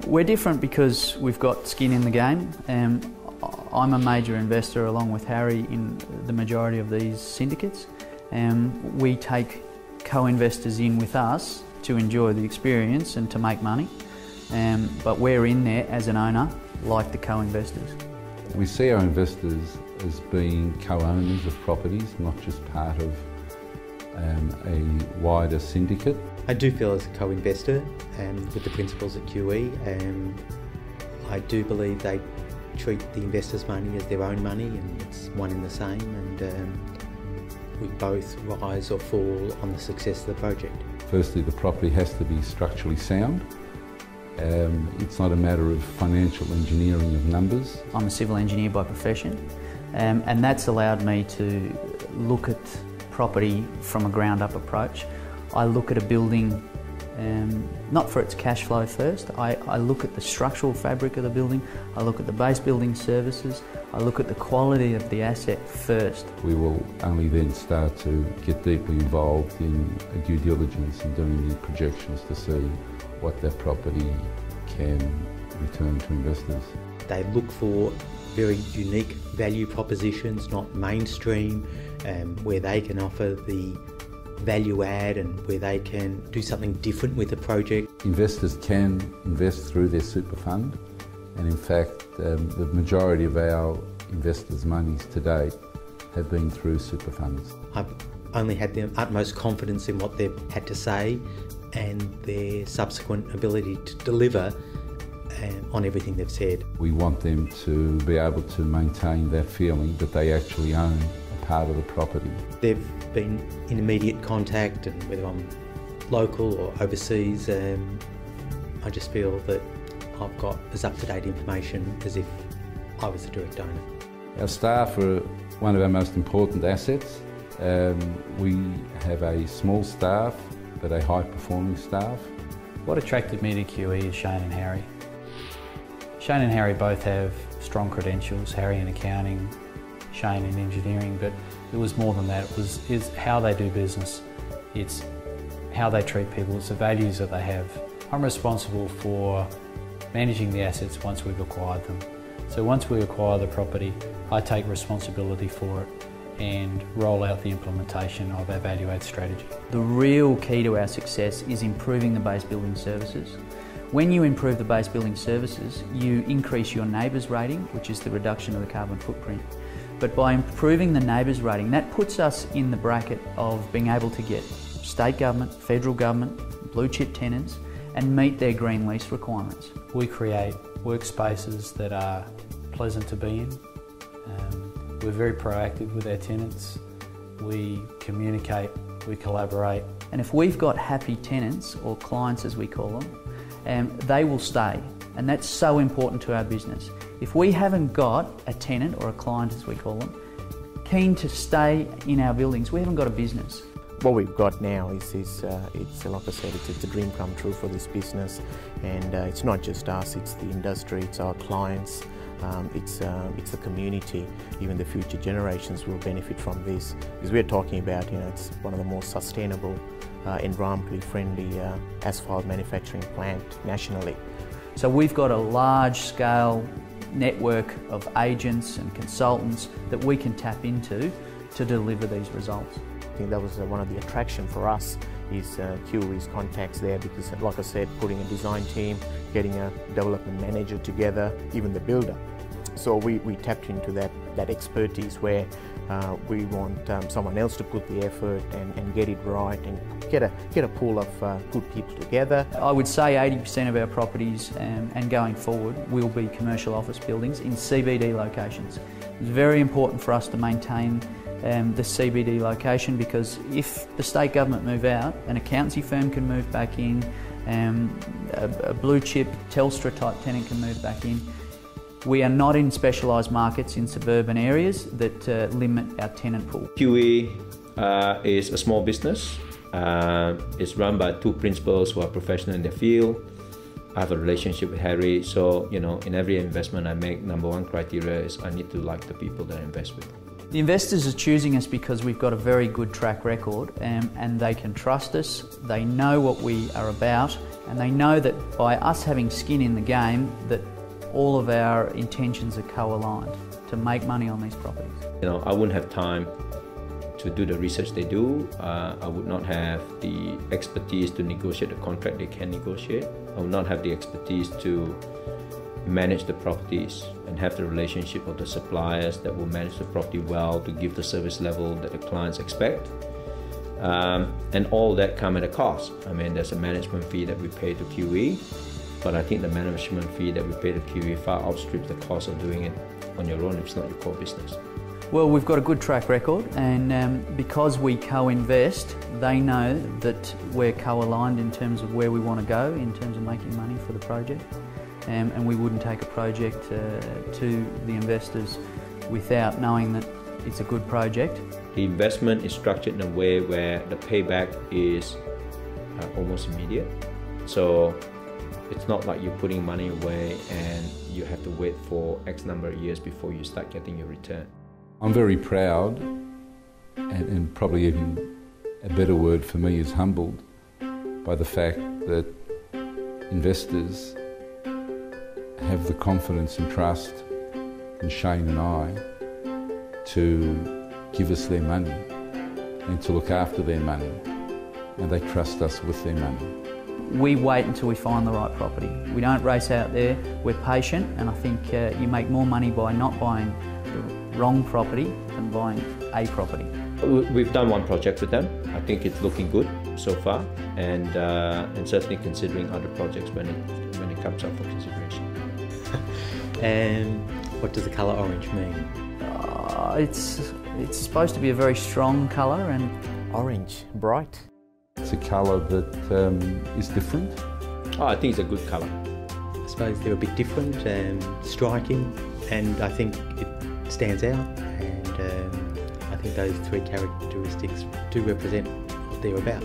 We're different because we've got skin in the game. I'm a major investor along with Harry in the majority of these syndicates. We take co-investors in with us to enjoy the experience and to make money. But we're in there as an owner, like the co-investors. We see our investors as being co-owners of properties, not just part of a wider syndicate. I do feel as a co-investor with the principals at QE, I do believe they treat the investors' money as their own money, and it's one and the same, and we both rise or fall on the success of the project. Firstly, the property has to be structurally sound. It's not a matter of financial engineering of numbers. I'm a civil engineer by profession, and that's allowed me to look at property from a ground-up approach. I look at a building not for its cash flow first. I look at the structural fabric of the building, I look at the base building services, I look at the quality of the asset first. We will only then start to get deeply involved in a due diligence and doing the projections to see what that property can return to investors. They look for very unique value propositions, not mainstream, where they can offer the value add and where they can do something different with the project. Investors can invest through their super fund, and in fact the majority of our investors' monies to date have been through super funds. I've only had the utmost confidence in what they've had to say and their subsequent ability to deliver on everything they've said. We want them to be able to maintain that feeling that they actually own a part of the property. They've been in immediate contact, and whether I'm local or overseas, I just feel that I've got as up-to-date information as if I was the direct owner. Our staff are one of our most important assets. We have a small staff but a high-performing staff. What attracted me to QE is Shane and Harry. Shane and Harry both have strong credentials, Harry in accounting, Shane in engineering, but it was more than that. It's how they do business, it's how they treat people, it's the values that they have. I'm responsible for managing the assets once we've acquired them. So once we acquire the property, I take responsibility for it and roll out the implementation of our value add strategy. The real key to our success is improving the base building services. When you improve the base building services, you increase your neighbours rating, which is the reduction of the carbon footprint. But by improving the neighbours rating, that puts us in the bracket of being able to get state government, federal government, blue chip tenants and meet their green lease requirements. We create workspaces that are pleasant to be in. We're very proactive with our tenants. We communicate, we collaborate. And if we've got happy tenants, or clients as we call them, they will stay. And that's so important to our business. If we haven't got a tenant, or a client as we call them, keen to stay in our buildings, we haven't got a business. What we've got now is it's like I said, it's a dream come true for this business, and it's not just us, it's the industry, it's our clients, it's the community. Even the future generations will benefit from this, because we're talking about, it's one of the most sustainable, environmentally friendly asphalt manufacturing plant nationally. So we've got a large scale network of agents and consultants that we can tap into to deliver these results. I think that was one of the attractions for us, is QE's contacts there, because like I said, putting a design team, getting a development manager together, even the builder. So we tapped into that expertise where we want someone else to put the effort and get it right and get a pool of good people together. I would say 80% of our properties and going forward will be commercial office buildings in CBD locations. It's very important for us to maintain the CBD location, because if the state government move out, an accountancy firm can move back in, a blue chip Telstra type tenant can move back in. We are not in specialised markets in suburban areas that limit our tenant pool. QE is a small business. It's run by two principals who are professional in their field. I have a relationship with Harry, so in every investment I make, number one criteria is I need to like the people that I invest with. The investors are choosing us because we've got a very good track record, and they can trust us, they know what we are about, And they know that by us having skin in the game, that all of our intentions are co-aligned to make money on these properties. You know, I wouldn't have time to do the research they do. I would not have the expertise to negotiate the contract they can negotiate. I would not have the expertise to manage the properties and have the relationship of the suppliers that will manage the property well to give the service level that the clients expect. And all that come at a cost. I mean, there's a management fee that we pay to QE, but I think the management fee that we pay to QE far outstrips the cost of doing it on your own if it's not your core business. Well, we've got a good track record, and because we co-invest, they know that we're co-aligned in terms of where we want to go in terms of making money for the project, and we wouldn't take a project to the investors without knowing that it's a good project. The investment is structured in a way where the payback is almost immediate. So it's not like you're putting money away and you have to wait for X number of years before you start getting your return. I'm very proud, and probably even a better word for me is humbled, by the fact that investors have the confidence and trust in Shane and I to give us their money and to look after their money, and they trust us with their money. We wait until we find the right property. We don't race out there, we're patient, and I think you make more money by not buying the wrong property than buying a property. We've done one project with them. I think it's looking good so far, and certainly considering other projects when it comes up for consideration. And what does the colour orange mean? It's supposed to be a very strong colour, and Orange, bright. It's a colour that is different. Oh, I think it's a good colour. I suppose they're a bit different and striking, and I think it stands out, and I think those three characteristics do represent what they're about.